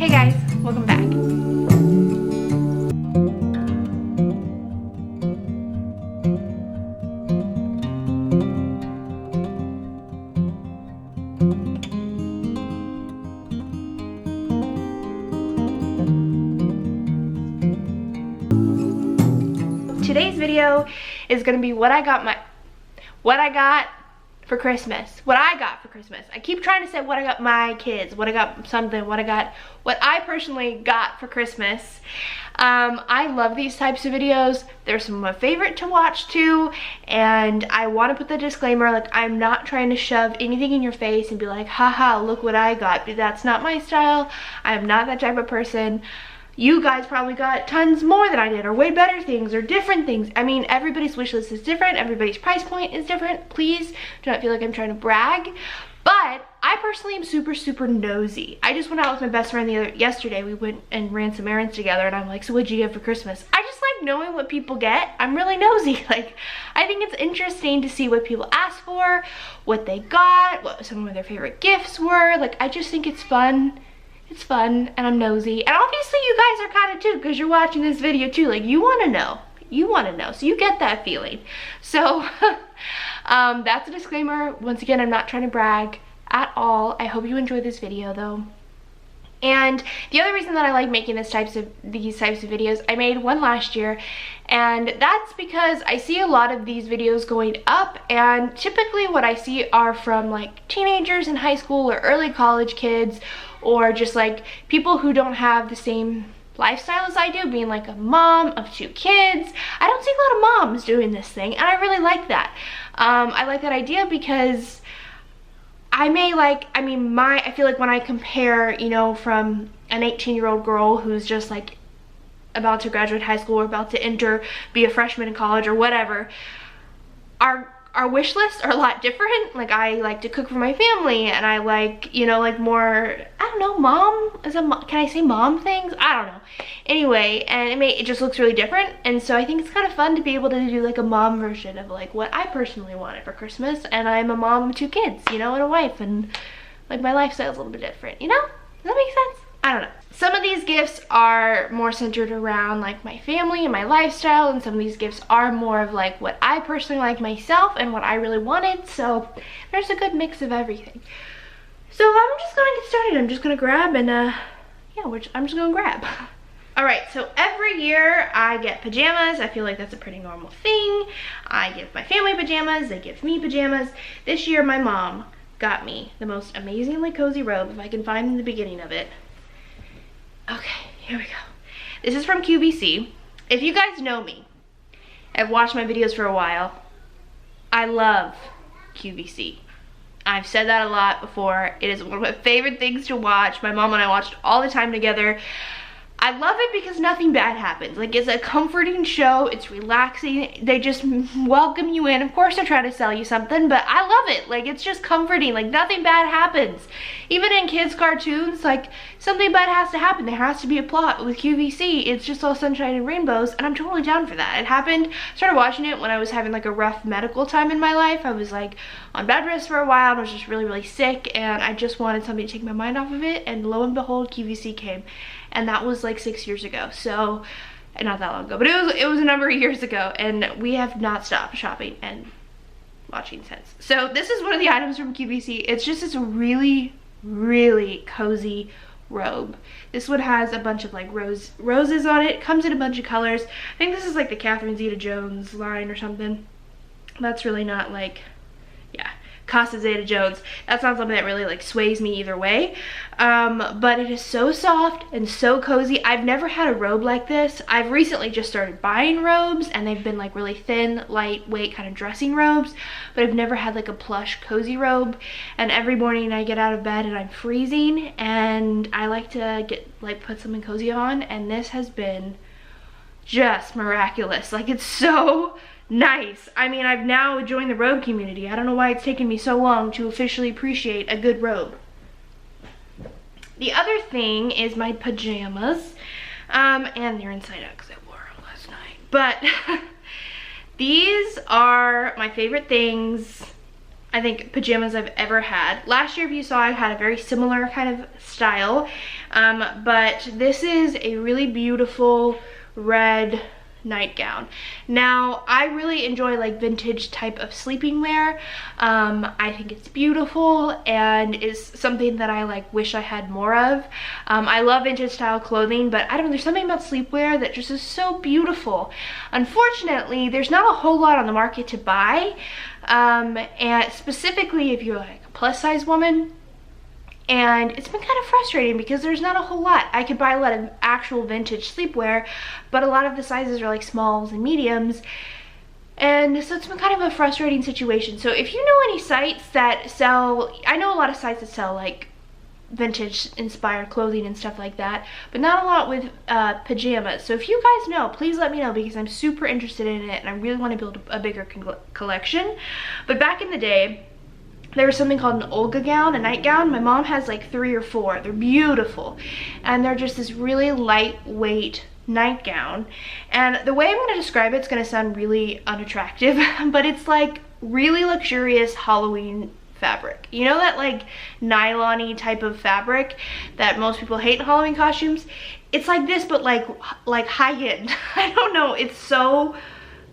Hey guys, welcome back. Today's video is gonna be what I got for Christmas. What I got for Christmas. I keep trying to say what I got my kids, what I personally got for Christmas. I love these types of videos. They're some of my favorite to watch too, and I want to put the disclaimer, like, I'm not trying to shove anything in your face and be like, haha, look what I got. That's not my style. I am not that type of person. You guys probably got tons more than I did, or way better things, or different things. I mean, everybody's wish list is different, everybody's price point is different. Please do not feel like I'm trying to brag, but I personally am super nosy. I just went out with my best friend yesterday. We went and ran some errands together, and I'm like, so what'd you get for Christmas? I just like knowing what people get. I'm really nosy. Like, I think it's interesting to see what people ask for, what they got, what some of their favorite gifts were. Like, I just think it's fun. It's fun, and I'm nosy, and obviously you guys are kind of too, because you're watching this video too. Like, you want to know, so you get that feeling. So that's a disclaimer. Once again, I'm not trying to brag at all. I hope you enjoyed this video though. And the other reason that I like making these types of videos, I made one last year, and that's because I see a lot of these videos going up, and typically what I see are from like teenagers in high school or early college kids, or just like people who don't have the same lifestyle as I do, being like a mom of 2 kids. I don't see a lot of moms doing this thing, and I really like that. I like that idea because I feel like when I compare, you know, from an 18-year-old girl who's just like about to graduate high school or about to be a freshman in college or whatever, our wish lists are a lot different. Like, I like to cook for my family, and I like, you know, like more, I don't know, can I say mom things? I don't know. Anyway, and it just looks really different, and so I think it's kind of fun to be able to do like a mom version of like what I personally wanted for Christmas. And I'm a mom of 2 kids, you know, and a wife, and like my lifestyle's a little bit different, you know? Does that make sense? I don't know. Some of these gifts are more centered around like my family and my lifestyle, and some of these gifts are more of like what I personally like myself and what I really wanted. So there's a good mix of everything. So I'm just gonna get started. I'm just gonna grab and I'm just gonna grab. All right, so every year I get pajamas. I feel like that's a pretty normal thing. I give my family pajamas, they give me pajamas. This year my mom got me the most amazingly cozy robe, if I can find the beginning of it. Okay, here we go. This is from QVC. If you guys know me, have watched my videos for a while, I love QVC. I've said that a lot before. It is one of my favorite things to watch. My mom and I watched all the time together. I love it because nothing bad happens. Like, it's a comforting show. It's relaxing. They just welcome you in. Of course they're trying to sell you something, but I love it. Like, it's just comforting. Like, nothing bad happens. Even in kids' cartoons, like, something bad has to happen. There has to be a plot. With QVC, it's just all sunshine and rainbows, and I'm totally down for that. It happened, started watching it when I was having like a rough medical time in my life. I was like on bed rest for a while, and I was just really sick, and I just wanted something to take my mind off of it, and lo and behold, QVC came. And that was like 6 years ago, so not that long ago, but it was a number of years ago, and we have not stopped shopping and watching since. So this is one of the items from QVC. It's just this really cozy robe. This one has a bunch of like roses on it. It comes in a bunch of colors. I think this is like the Catherine Zeta-Jones line or something. That's really not like, yeah, Casa Zeta-Jones. That's not something that really like sways me either way. But it is so soft and so cozy. I've never had a robe like this. I've recently just started buying robes, and they've been like really thin, lightweight kind of dressing robes, but I've never had like a plush cozy robe. And every morning I get out of bed and I'm freezing, and I like to put something cozy on, and this has been just miraculous. Like, it's so nice. I mean, I've now joined the robe community. I don't know why it's taken me so long to officially appreciate a good robe. The other thing is my pajamas, and they're inside out because I wore them last night. But these are my favorite things I think, pajamas I've ever had. Last year, if you saw, I had a very similar kind of style, but this is a really beautiful red nightgown. Now, I really enjoy like vintage type of sleeping wear. I think it's beautiful and is something that I like wish I had more of. I love vintage style clothing, but I don't know, there's something about sleepwear that just is so beautiful. Unfortunately, there's not a whole lot on the market to buy, and specifically if you're like a plus size woman. And it's been kind of frustrating because there's not a whole lot. I could buy a lot of actual vintage sleepwear, but a lot of the sizes are like smalls and mediums. And so it's been kind of a frustrating situation. So if you know any sites that sell, I know a lot of sites that sell like vintage inspired clothing and stuff like that, but not a lot with pajamas. So if you guys know, please let me know, because I'm super interested in it and I really want to build a bigger collection. But back in the day, there was something called an Olga gown, a nightgown. My mom has like 3 or 4. They're beautiful. And they're just this really lightweight nightgown. And the way I'm going to describe it's going to sound really unattractive, but it's like really luxurious Halloween fabric. You know that like nylon-y type of fabric that most people hate in Halloween costumes? It's like this, but like high-end. I don't know. It's so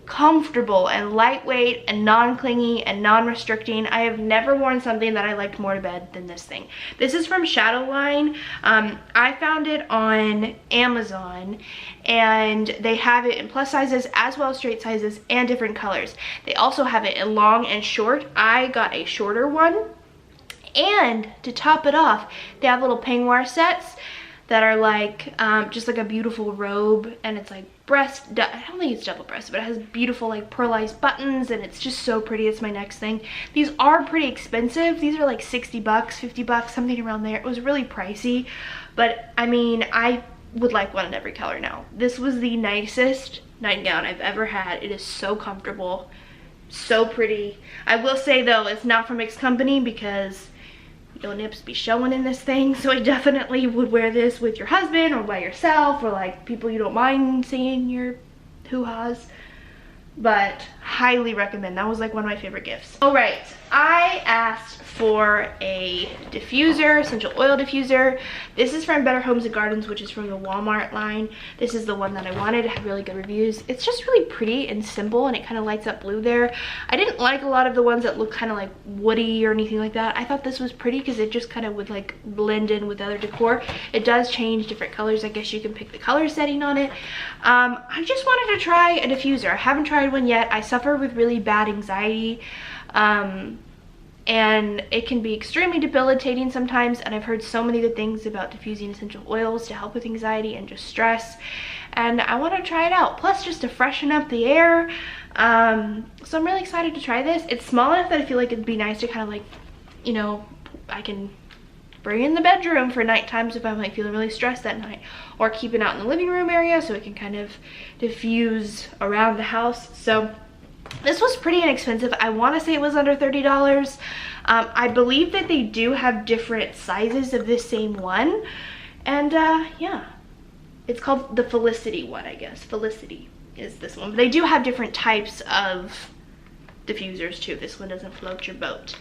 comfortable and lightweight and non-clingy and non-restricting. I have never worn something that I liked more to bed than this thing. This is from Shadowline. I found it on Amazon, and they have it in plus sizes as well as straight sizes and different colors. They also have it in long and short. I got a shorter one, and to top it off, they have little peignoir sets that are like just like a beautiful robe, and it's like I don't think it's double breasted, but it has beautiful like pearlized buttons, and it's just so pretty. It's my next thing. These are pretty expensive. These are like 60 bucks, 50 bucks, something around there. It was really pricey, but I mean, I would like one in every color now. This was the nicest nightgown I've ever had. It is so comfortable, so pretty. I will say though, it's not from Mixed Company because your nips be showing in this thing, so I definitely would wear this with your husband or by yourself, or like people you don't mind seeing your hoo-has. But highly recommend. That was like one of my favorite gifts. All right, I asked for a diffuser, essential oil diffuser. This is from Better Homes and Gardens, which is from the Walmart line. This is the one that I wanted. It had really good reviews. It's just really pretty and simple, and it kind of lights up blue there. I didn't like a lot of the ones that look kind of like woody or anything like that. I thought this was pretty because it just kind of would like blend in with other decor. It does change different colors. I guess you can pick the color setting on it. I just wanted to try a diffuser. I haven't tried one yet. I suffer with really bad anxiety, and it can be extremely debilitating sometimes, and I've heard so many good things about diffusing essential oils to help with anxiety and just stress, and I want to try it out, plus just to freshen up the air. So I'm really excited to try this. It's small enough that I feel like it'd be nice to kind of like, you know, I can bring in the bedroom for night times if I'm like feeling really stressed that night, or keep it out in the living room area so it can kind of diffuse around the house. So this was pretty inexpensive. I want to say it was under $30. I believe that they do have different sizes of this same one, and yeah, it's called the Felicity one, I guess. Felicity is this one, but they do have different types of diffusers too. This one doesn't float your boat,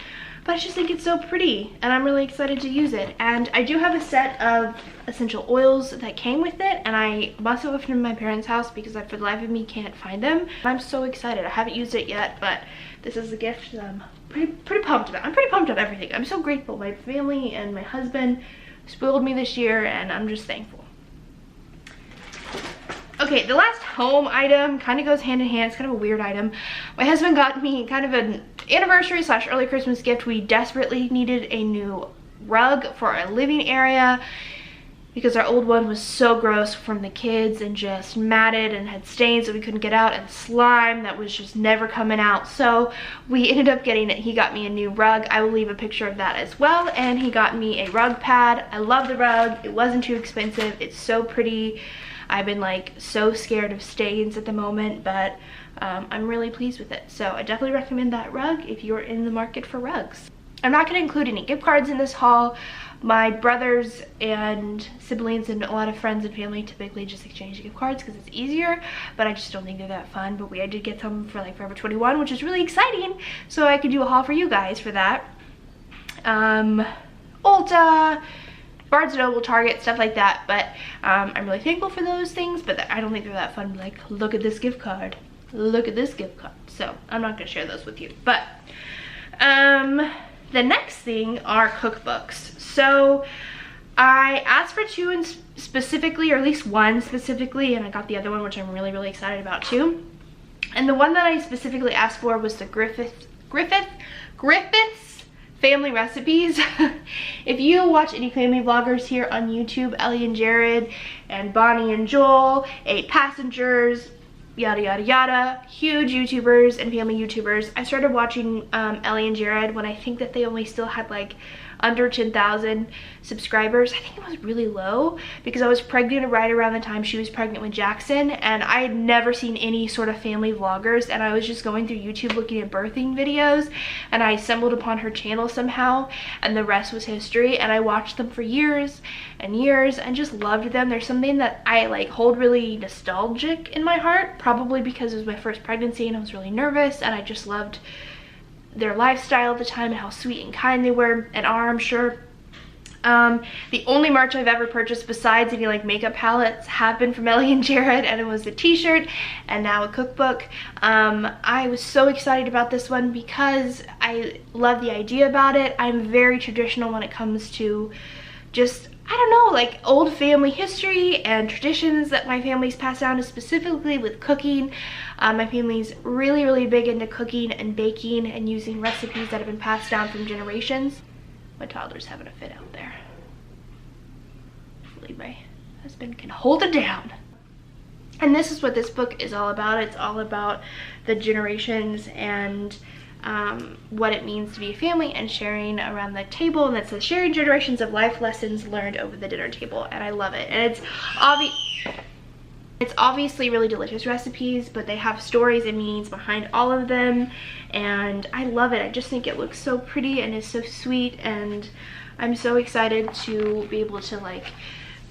but I just think it's so pretty, and I'm really excited to use it. And I do have a set of essential oils that came with it, and I must have left them in my parents' house because I for the life of me can't find them. I'm so excited. I haven't used it yet, but this is a gift that I'm pretty pumped about. I'm pretty pumped about everything. I'm so grateful. My family and my husband spoiled me this year, and I'm just thankful. Okay, the last home item kind of goes hand in hand. It's kind of a weird item. My husband got me kind of an anniversary / early Christmas gift. We desperately needed a new rug for our living area because our old one was so gross from the kids and just matted and had stains that we couldn't get out, and slime that was just never coming out. So we ended up getting it. He got me a new rug. I will leave a picture of that as well. And he got me a rug pad. I love the rug. It wasn't too expensive. It's so pretty. I've been like so scared of stains at the moment, but I'm really pleased with it. So I definitely recommend that rug if you're in the market for rugs. I'm not going to include any gift cards in this haul, My brothers and siblings and a lot of friends and family typically just exchange gift cards because it's easier, but I just don't think they're that fun. But I did get some for like Forever 21, which is really exciting, so I could do a haul for you guys for that. Ulta, Barnes & Noble, Target, stuff like that. But I'm really thankful for those things, but I don't think they're that fun. Like, look at this gift card, look at this gift card. So I'm not gonna share those with you. But the next thing are cookbooks. So I asked for two specifically, or at least one specifically, and I got the other one, which I'm really, really excited about too. And the one that I specifically asked for was the Griffith's family recipes. If you watch any family vloggers here on YouTube, Ellie and Jared and Bonnie and Joel, 8 Passengers, yada yada yada, huge YouTubers and family YouTubers. I started watching Ellie and Jared when I think that they only still had like under 10,000 subscribers. I think it was really low because I was pregnant right around the time she was pregnant with Jackson, and I had never seen any sort of family vloggers, and I was just going through YouTube looking at birthing videos, and I stumbled upon her channel somehow, and the rest was history. And I watched them for years and years and just loved them. There's something that I like hold really nostalgic in my heart, probably because it was my first pregnancy and I was really nervous, and I just loved their lifestyle at the time and how sweet and kind they were and are, I'm sure. The only merch I've ever purchased besides any like makeup palettes have been from Ellie and Jared, and it was a t-shirt and now a cookbook. I was so excited about this one because I love the idea about it. I'm very traditional when it comes to just, I don't know, like old family history and traditions that my family's passed down, specifically with cooking. My family's really, really big into cooking and baking and using recipes that have been passed down from generations. My toddler's having a fit out there. Hopefully my husband can hold it down. And this is what this book is all about. It's all about the generations and what it means to be a family and sharing around the table. And it says sharing generations of life lessons learned over the dinner table, and I love it. And it's obviously really delicious recipes, but they have stories and meanings behind all of them, and I love it. I just think it looks so pretty and is so sweet, and I'm so excited to be able to like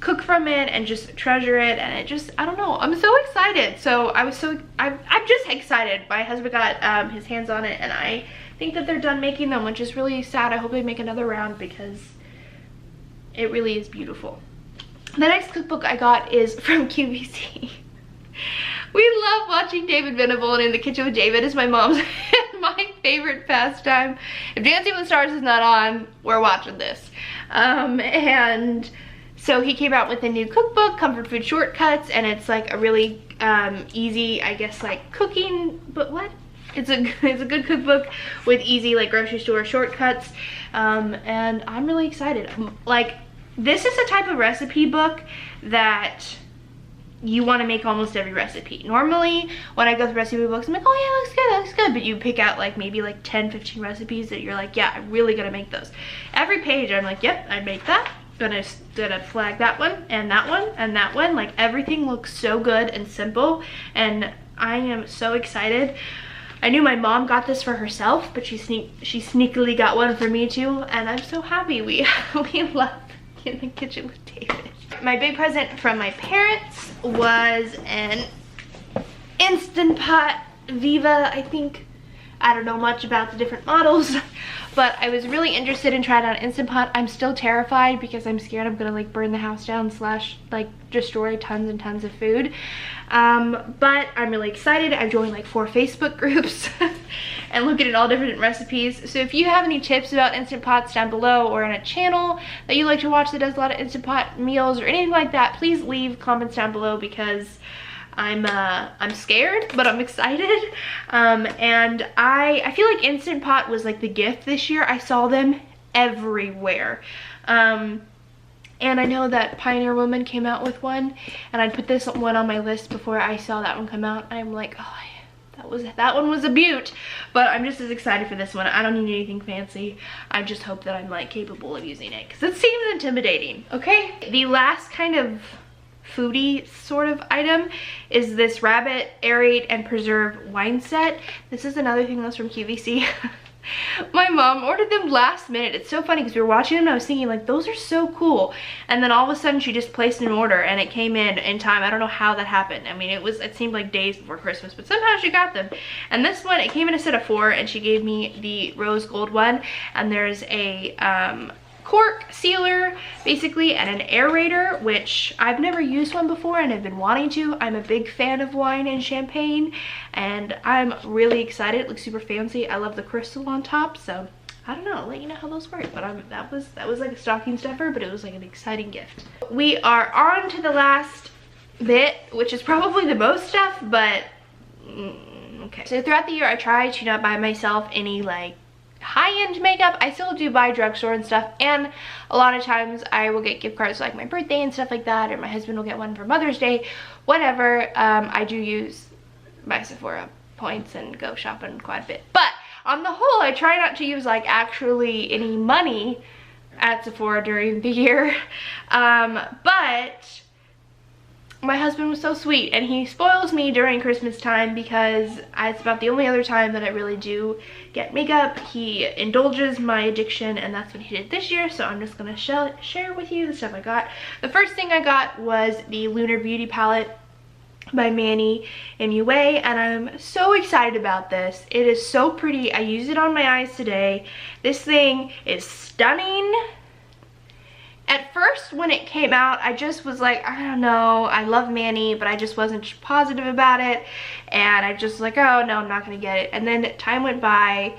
cook from it and just treasure it. And it just, I don't know, I'm so excited. So I'm just excited. My husband got his hands on it, and I think that they're done making them, which is really sad. I hope they make another round because it really is beautiful. The next cookbook I got is from QVC. We love watching David Venable, and In the Kitchen with David is my mom's and my favorite pastime. If Dancing with the Stars is not on, we're watching this. And so he came out with a new cookbook, Comfort Food Shortcuts, and it's like a really easy, I guess, like cooking, but what? It's a good cookbook with easy like grocery store shortcuts, and I'm really excited. Like, this is a type of recipe book that you want to make almost every recipe. Normally, when I go through recipe books, I'm like, oh yeah, looks good, that looks good. But you pick out like maybe like 10, 15 recipes that you're like, yeah, I'm really gonna make those. Every page, I'm like, yep, I make that. Gonna flag that one and that one and that one. Like, everything looks so good and simple, and I am so excited. I knew my mom got this for herself, but she sneakily got one for me too, and I'm so happy we love In the Kitchen with David. My big present from my parents was an Instant Pot Viva, I think. I don't know much about the different models, but I was really interested in trying out Instant Pot. I'm still terrified because I'm scared I'm gonna like burn the house down / like destroy tons and tons of food. But I'm really excited. I've joined like 4 Facebook groups and looking at all different recipes. So if you have any tips about Instant Pots down below, or in a channel that you like to watch that does a lot of Instant Pot meals or anything like that, please leave comments down below, because I'm scared, but I'm excited. And I feel like Instant Pot was like the gift this year. I saw them everywhere. And I know that Pioneer Woman came out with one, and I put this one on my list before I saw that one come out. I'm like, oh, that one was a beaut. But I'm just as excited for this one. I don't need anything fancy. I just hope that I'm like capable of using it, because it seems intimidating. Okay, the last kind of foodie sort of item is this Rabbit Aerate and Preserve wine set. This is another thing that's from QVC. My mom ordered them last minute. It's so funny because we were watching them and I was thinking like, those are so cool. And then all of a sudden she just placed an order and it came in time. I don't know how that happened. I mean, it seemed like days before Christmas, but somehow she got them. And this one, it came in a set of 4 and she gave me the rose gold one. And there's a cork sealer basically and an aerator, which I've never used one before and I've been wanting to. I'm a big fan of wine and champagne and I'm really excited. It looks super fancy. I love the crystal on top, so I don't know, I'll let you know how those work. But that was like a stocking stuffer, but it was like an exciting gift. We are on to the last bit, which is probably the most stuff, but okay. So throughout the year I try to not buy myself any like high-end makeup. I still do buy drugstore and stuff, and a lot of times I will get gift cards for like my birthday and stuff like that, or my husband will get one for Mother's Day, whatever. I do use my Sephora points and go shopping quite a bit, but on the whole I try not to use like actually any money at Sephora during the year. But my husband was so sweet and he spoils me during Christmas time because it's about the only other time that I really do get makeup. He indulges my addiction and that's what he did this year, so I'm just gonna share with you the stuff I got. The first thing I got was the Lunar Beauty palette by Manny MUA, and I'm so excited about this. It is so pretty. I used it on my eyes today. This thing is stunning. At first, when it came out, I just was like, I don't know, I love Manny, but I just wasn't positive about it. And I just was like, oh no, I'm not gonna get it. And then time went by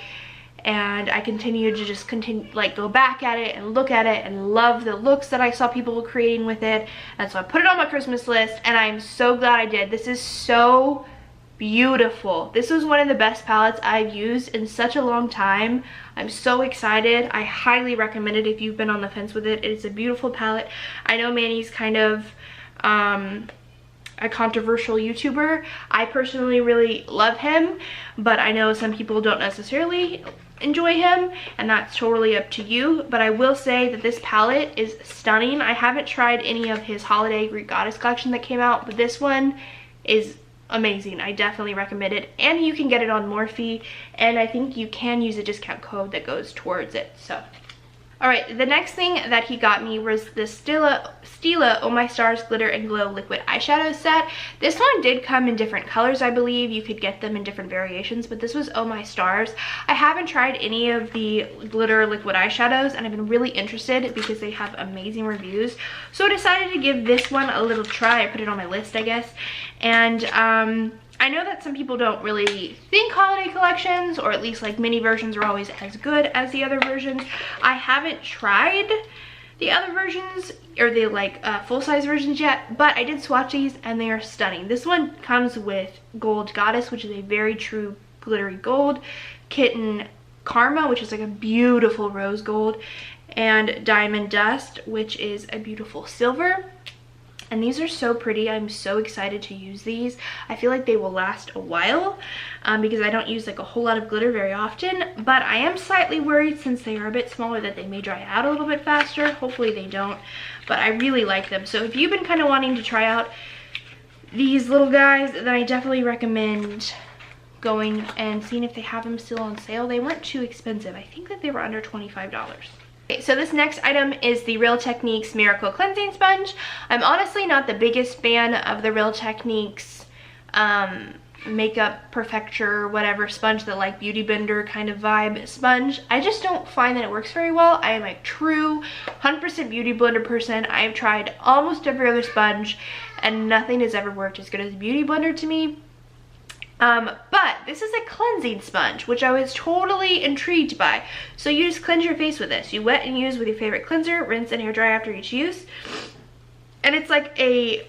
and I continued to just go back at it and look at it and love the looks that I saw people creating with it. And so I put it on my Christmas list and I'm so glad I did. This is so beautiful. This is one of the best palettes I've used in such a long time. I'm so excited. I highly recommend it if you've been on the fence with it. It's a beautiful palette. I know Manny's kind of a controversial YouTuber. I personally really love him, but I know some people don't necessarily enjoy him, and that's totally up to you. But I will say that this palette is stunning. I haven't tried any of his holiday Greek Goddess collection that came out, but this one is amazing. I definitely recommend it, and you can get it on Morphe, and I think you can use a discount code that goes towards it. So alright, the next thing that he got me was the Stila Oh My Stars Glitter and Glow Liquid Eyeshadow Set. This one did come in different colors, I believe. You could get them in different variations, but this was Oh My Stars. I haven't tried any of the glitter liquid eyeshadows, and I've been really interested because they have amazing reviews. So I decided to give this one a little try. I put it on my list, I guess. And I know that some people don't really think holiday collections, or at least like mini versions, are always as good as the other versions. I haven't tried the other versions, or the like full-size versions yet, but I did swatch these and they are stunning. This one comes with Gold Goddess, which is a very true glittery gold, Kitten Karma, which is like a beautiful rose gold, and Diamond Dust, which is a beautiful silver. And these are so pretty. I'm so excited to use these. I feel like they will last a while because I don't use like a whole lot of glitter very often, but I am slightly worried since they are a bit smaller that they may dry out a little bit faster. Hopefully they don't, but I really like them. So if you've been kind of wanting to try out these little guys, then I definitely recommend going and seeing if they have them still on sale. They weren't too expensive. I think that they were under $25. Okay, so this next item is the Real Techniques Miracle Cleansing Sponge. I'm honestly not the biggest fan of the Real Techniques makeup perfecture whatever sponge, that like beauty blender kind of vibe sponge. I just don't find that it works very well. I am a true 100% beauty blender person. I have tried almost every other sponge and nothing has ever worked as good as a beauty blender to me. But this is a cleansing sponge, which I was totally intrigued by. So you just cleanse your face with this. You wet and use with your favorite cleanser, rinse and air dry after each use. And it's like a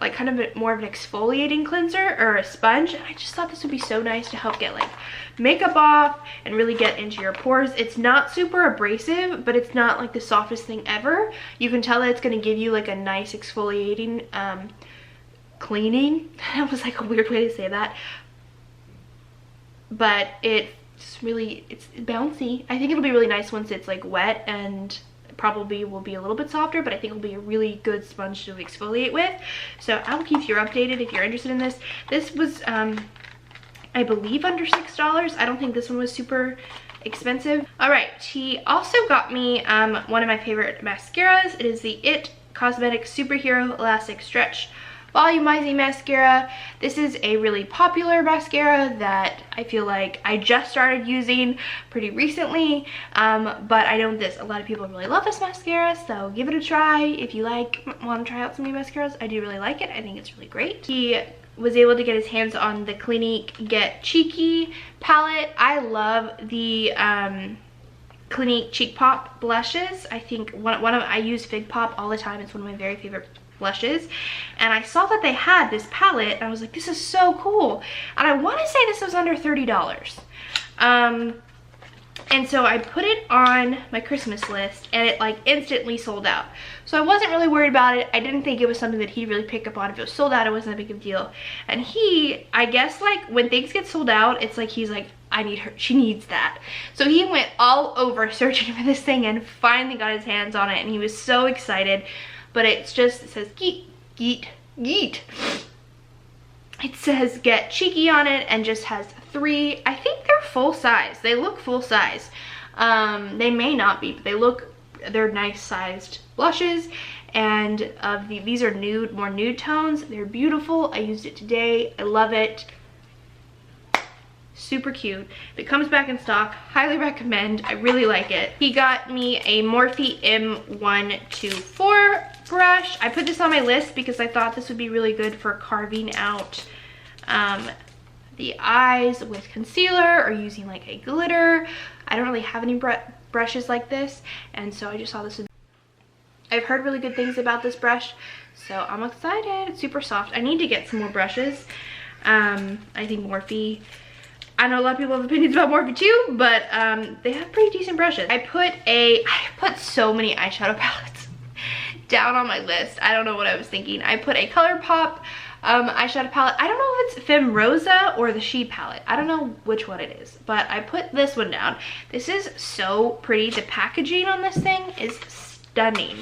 like kind of more of an exfoliating cleanser or a sponge. And I just thought this would be so nice to help get like makeup off and really get into your pores. It's not super abrasive, but it's not like the softest thing ever. You can tell that it's going to give you like a nice exfoliating cleaning. That was like a weird way to say that, but it's bouncy. I think it'll be really nice once it's like wet, and probably will be a little bit softer, but I think it'll be a really good sponge to exfoliate with. So I'll keep you updated if you're interested in this. This was I believe under $6. I don't think this one was super expensive. All right, he also got me one of my favorite mascaras. It is the It Cosmetics Superhero Elastic Stretch Volumizing Mascara. This is a really popular mascara that I feel like I just started using pretty recently, but I know a lot of people really love this mascara, so give it a try if you want to try out some new mascaras. I do really like it. I think it's really great. He was able to get his hands on the Clinique Get Cheeky palette. I love the Clinique Cheek Pop blushes. I think I use Fig Pop all the time. It's one of my very favorite blushes, and I saw that they had this palette and I was like, this is so cool, and I want to say this was under $30, and so I put it on my Christmas list and it like instantly sold out. So I wasn't really worried about it. I didn't think it was something that he'd really pick up on. If it was sold out, it wasn't a big of a deal. And I guess like when things get sold out, it's like he's like, I need her, she needs that. So he went all over searching for this thing and finally got his hands on it, and he was so excited. But it says Geet, Geet, Geet. It says Get Cheeky on it and just has 3, I think they're full size. They look full size. They may not be, but they're nice sized blushes. And these are nude, more nude tones. They're beautiful. I used it today. I love it. Super cute. If it comes back in stock, highly recommend. I really like it. He got me a Morphe M124 brush. I put this on my list because I thought this would be really good for carving out the eyes with concealer or using like a glitter. I don't really have any brushes like this, and so I just saw this. I've heard really good things about this brush, so I'm excited. It's super soft. I need to get some more brushes. I think Morphe, I know a lot of people have opinions about Morphe too, but they have pretty decent brushes. I put so many eyeshadow palettes down on my list. I don't know what I was thinking. I put a ColourPop eyeshadow palette. I don't know if it's Femme Rosa or the She palette. I don't know which one it is, but I put this one down. This is so pretty. The packaging on this thing is stunning.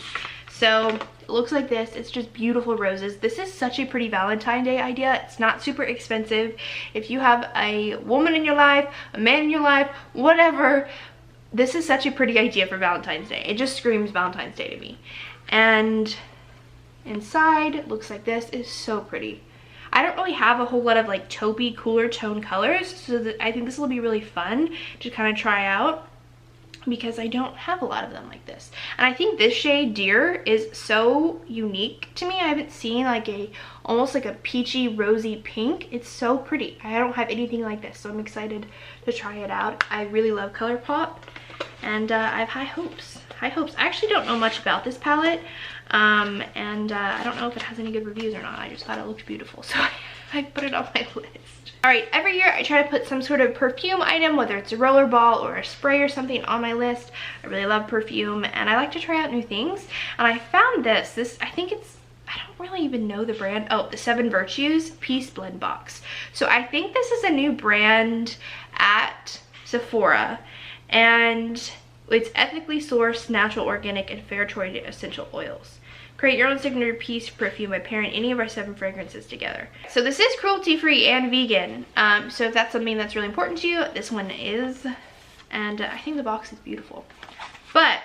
So it looks like this. It's just beautiful roses. This is such a pretty Valentine's Day idea. It's not super expensive. If you have a woman in your life, a man in your life, whatever, this is such a pretty idea for Valentine's Day. It just screams Valentine's Day to me. And inside it looks like this. Is so pretty. I don't really have a whole lot of like taupey, cooler tone colors, so I think this will be really fun to kind of try out, because I don't have a lot of them like this. And I think this shade Dear is so unique to me. I haven't seen like almost like a peachy rosy pink. It's so pretty. I don't have anything like this, so I'm excited to try it out. I really love ColourPop, and I have high hopes. I actually don't know much about this palette, and I don't know if it has any good reviews or not. I just thought it looked beautiful, so I put it on my list. All right, every year I try to put some sort of perfume item, whether it's a roller ball or a spray or something, on my list. I really love perfume, and I like to try out new things. And I found this, I think I don't really even know the brand. Oh, the 7 Virtues Peace Blend Box. So I think this is a new brand at Sephora, and it's ethically sourced, natural, organic, and fair trade essential oils. Create your own signature piece perfume by pairing any of our 7 fragrances together. So this is cruelty-free and vegan. So if that's something that's really important to you, this one is. And I think the box is beautiful. But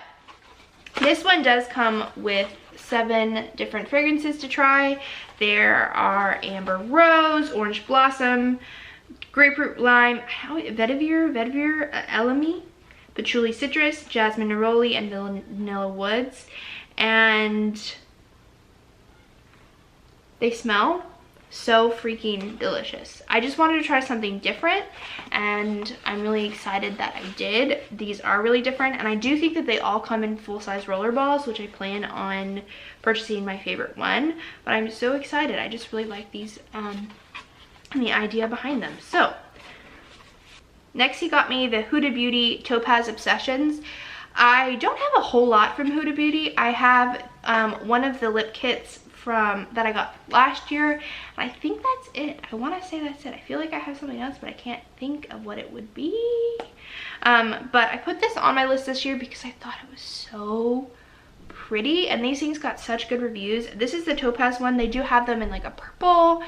this one does come with 7 different fragrances to try. There are Amber Rose, Orange Blossom, Grapefruit Lime, Vetiver Elemi, Patchouli Citrus, Jasmine Neroli, and Vanilla Woods. And they smell so freaking delicious. I just wanted to try something different, and I'm really excited that I did. These are really different, and I do think that they all come in full-size roller balls, which I plan on purchasing my favorite one. But I'm so excited. I just really like these and the idea behind them. So next he got me the Huda Beauty Topaz Obsessions. I don't have a whole lot from Huda Beauty. I have one of the lip kits that I got last year, and I think that's it. I want to say that's it. I feel like I have something else, but I can't think of what it would be. But I put this on my list this year because I thought it was so pretty, and these things got such good reviews. This is the Topaz one. They do have them in like a purple,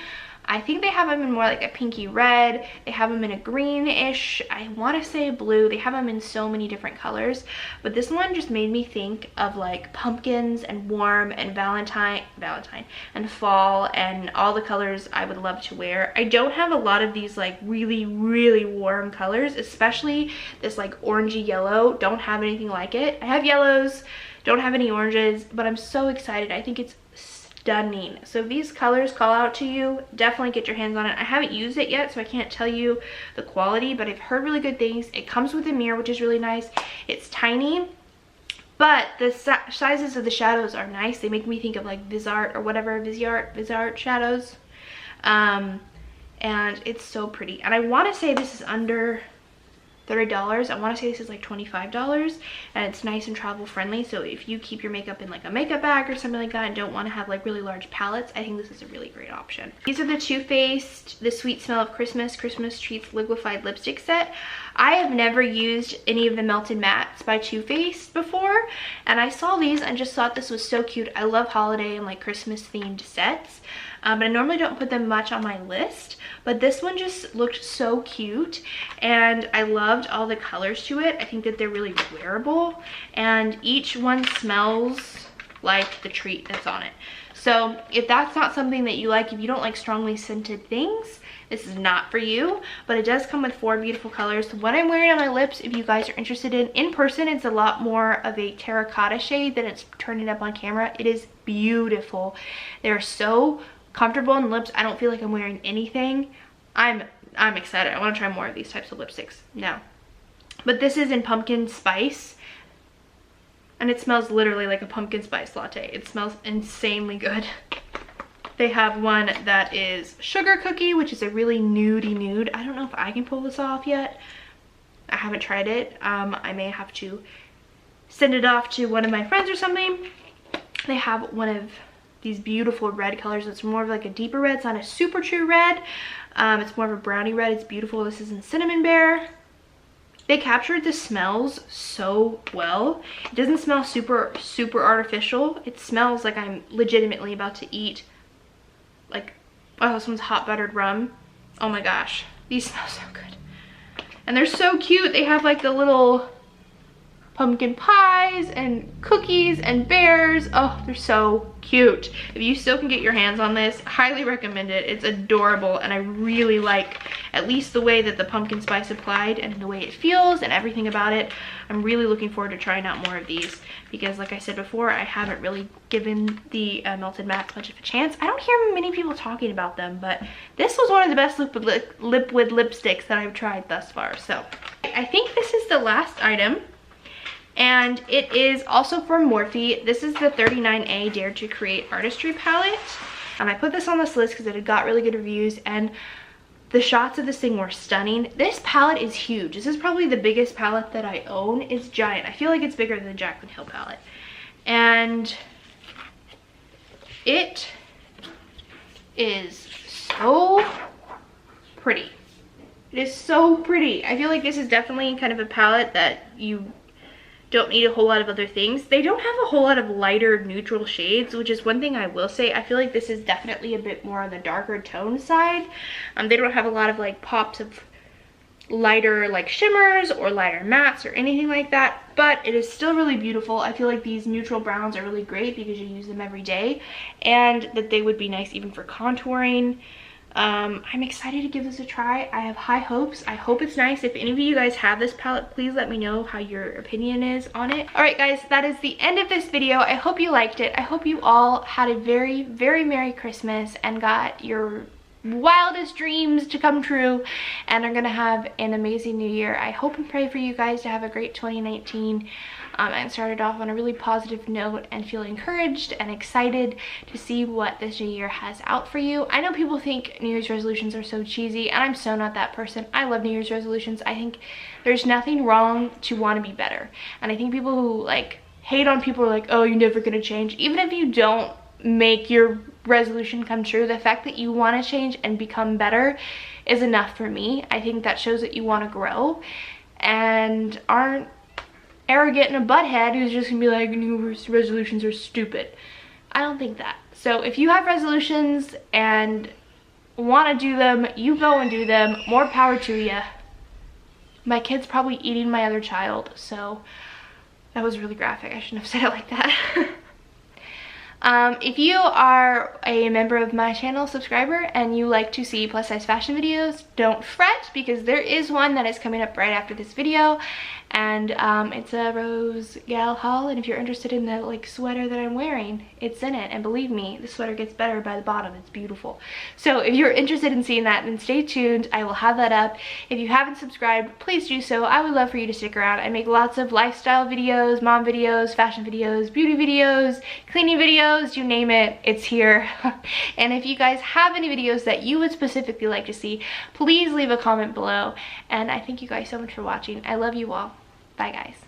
I think they have them in more like a pinky red. They have them in a greenish, I want to say blue. They have them in so many different colors. But this one just made me think of like pumpkins and warm and Valentine and fall and all the colors I would love to wear. I don't have a lot of these like really, really warm colors, especially this like orangey yellow. Don't have anything like it. I have yellows, don't have any oranges, but I'm so excited. I think it's stunning. So if these colors call out to you, definitely get your hands on it. I haven't used it yet, so I can't tell you the quality, but I've heard really good things. It comes with a mirror, which is really nice. It's tiny, but the sizes of the shadows are nice. They make me think of like Visart or whatever, Visart shadows. And it's so pretty. And I want to say this is under $30. I want to say this is like $25, and it's nice and travel friendly. So if you keep your makeup in like a makeup bag or something like that and don't want to have like really large palettes, I think this is a really great option. These are the Too Faced The Sweet Smell of Christmas Treats liquefied lipstick set. I have never used any of the Melted Mattes by Too Faced before, and I saw these and just thought this was so cute. I love holiday and like Christmas themed sets. But I normally don't put them much on my list, but this one just looked so cute, and I loved all the colors to it. I think that they're really wearable, and each one smells like the treat that's on it. So if that's not something that you like, if you don't like strongly scented things, this is not for you. But it does come with 4 beautiful colors. What I'm wearing on my lips, if you guys are interested in person, it's a lot more of a terracotta shade than it's turning up on camera. It is beautiful. They're so comfortable on the lips. I don't feel like I'm wearing anything. I'm excited. I want to try more of these types of lipsticks now. But this is in pumpkin spice, and it smells literally like a pumpkin spice latte. It smells insanely good. They have one that is sugar cookie, which is a really nudie nude. I don't know if I can pull this off yet. I haven't tried it. I may have to send it off to one of my friends or something. They have one of these beautiful red colors. It's more of like a deeper red. It's not a super true red. It's more of a brownie red. It's beautiful. This is in Cinnamon Bear. They captured the smells so well. It doesn't smell super artificial. It smells like I'm legitimately about to eat like, oh, this one's hot buttered rum. Oh my gosh, these smell so good. And they're so cute. They have like the little pumpkin pies and cookies and bears. Oh, they're so cute. If you still can get your hands on this, highly recommend it. It's adorable, and I really like at least the way that the pumpkin spice applied and the way it feels and everything about it. I'm really looking forward to trying out more of these because, like I said before, I haven't really given the Melted Matte much of a chance. I don't hear many people talking about them, but this was one of the best liquid lipsticks that I've tried thus far. So I think this is the last item, and it is also from Morphe. This is the 39A Dare to Create Artistry palette. I put this on this list because it had got really good reviews, and the shots of this thing were stunning. This palette is huge. This is probably the biggest palette that I own. It's giant. I feel like it's bigger than the Jaclyn Hill palette. And it is so pretty. It is so pretty. I feel like this is definitely kind of a palette that you don't need a whole lot of other things. They don't have a whole lot of lighter neutral shades, which is one thing I will say. I feel like this is definitely a bit more on the darker tone side. They don't have a lot of like pops of lighter like shimmers or lighter mattes or anything like that, but it is still really beautiful. I feel like these neutral browns are really great because you use them every day, and that they would be nice even for contouring. I'm excited to give this a try. I have high hopes. I hope it's nice. If any of you guys have this palette, please let me know how your opinion is on it. All right, guys, that is the end of this video. I hope you liked it. I hope you all had a very, very Merry Christmas and got your wildest dreams to come true and are gonna have an amazing new year. I hope and pray for you guys to have a great 2019 and started off on a really positive note and feel encouraged and excited to see what this new year has out for you. I know people think New Year's resolutions are so cheesy, and I'm so not that person. I love New Year's resolutions. I think there's nothing wrong to want to be better, and I think people who like hate on people are like, oh, you're never gonna change. Even if you don't make your resolution come true, the fact that you want to change and become better is enough for me. I think that shows that you want to grow and aren't arrogant and a butthead who's just gonna be like, New Year's resolutions are stupid. I don't think that. So if you have resolutions and want to do them, you go and do them. More power to you. My kid's probably eating my other child, so that was really graphic. I shouldn't have said it like that. If you are a member of my channel, subscriber, and you like to see plus size fashion videos, don't fret, because there is one that is coming up right after this video, and it's a Rose Gal haul, and if you're interested in the like sweater that I'm wearing, it's in it, and believe me, the sweater gets better by the bottom. It's beautiful. So if you're interested in seeing that, then stay tuned. I will have that up. If you haven't subscribed, please do so. I would love for you to stick around. I make lots of lifestyle videos, mom videos, fashion videos, beauty videos, cleaning videos, you name it, it's here. And if you guys have any videos that you would specifically like to see, please leave a comment below. And I thank you guys so much for watching. I love you all. Bye guys.